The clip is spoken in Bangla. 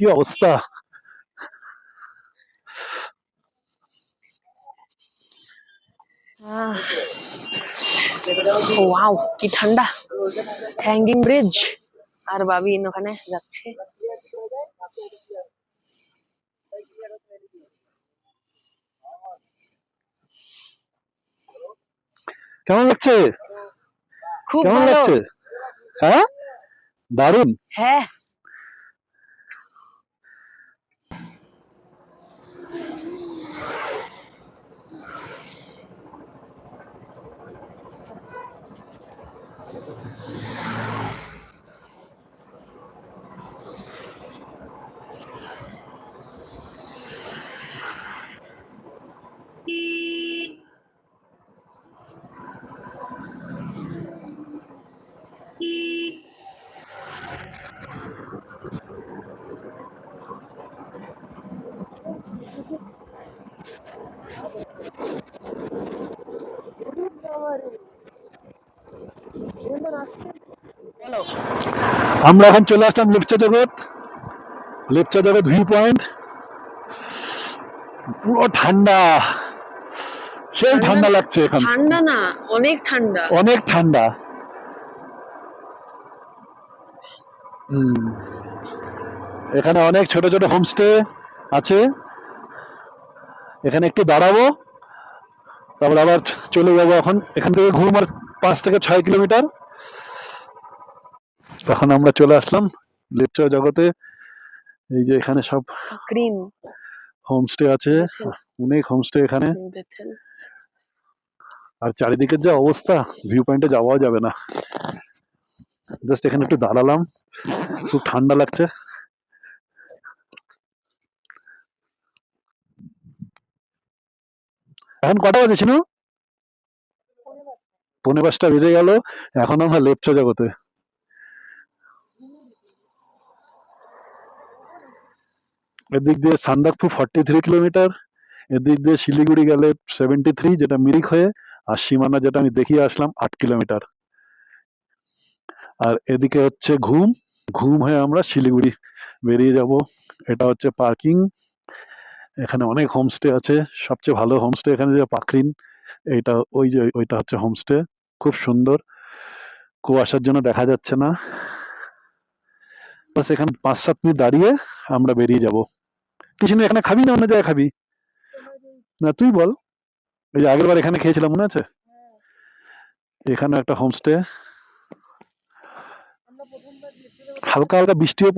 কি অবস্থা! ওয়াও, কি ঠান্ডা! হ্যাঙ্গিং ব্রিজ, আর বাবিন ওখানে যাচ্ছে। কেমন লাগছে? খুব কেমন ভালো। লাগছে? হ্যাঁ, দারুণ। হ্যাঁ, বলো। আমরা এখন চলে আসলাম লেপচা জগৎ ভিউ পয়েন্ট। পুরো ঠান্ডা, সেই ঠান্ডা লাগছে এখন, ঠান্ডা না, অনেক ঠান্ডা। অনেক ঠান্ডা। এখানে অনেক ছোট ছোট হোমস্টে আছে। এখানে একটু দাঁড়াবো, তারপর আবার চলে যাবো। এখন এখান থেকে ঘুম আর 5 থেকে 6 কিলোমিটার। তখন আমরা চলে আসলাম লেপচা জগতে। এই যে এখানে সব গ্রিন হোমস্টে আছে, অনেক হোমস্টে এখানে। বেথেল। আর চারিদিকের যা অবস্থা, ভিউ পয়েন্টে যাওয়াও যাবে না। জাস্ট এখানে একটু দাঁড়ালাম, খুব ঠান্ডা লাগছে। এখন কটা বাজে ছিল? 5:45 বেজে গেল। এখন আমরা লেপচা জগতে। এদিক দিয়ে সান্দাকফু 43 কিলোমিটার, এদিক দিয়ে শিলিগুড়ি গেলে 73, যেটা মিরিক হয়ে, আর সীমানা যেটা আমি দেখিয়ে আসলাম 8 কিলোমিটার। আর এদিকে হচ্ছে ঘুম হয়ে আমরা শিলিগুড়ি বেরিয়ে যাব। এটা হচ্ছে পার্কিং। এখানে অনেক হোমস্টে আছে। সবচেয়ে ভালো হোমস্টে এখানে যে পাখরিন, এইটা ওই যে ওইটা হচ্ছে হোমস্টে, খুব সুন্দর। কুয়াশার জন্য দেখা যাচ্ছে না। বাস এখানে 5-7 মিনিট দাঁড়িয়ে আমরা বেরিয়ে যাব। কিছু না, এখানে খাবি না অন্য জায়গায় খাবি? না তুই বল। এই যে আগের বার এখানে খেয়েছিলাম, মনে আছে? এখানে একটা হোমস্টে, হালকা হালকা বৃষ্টিও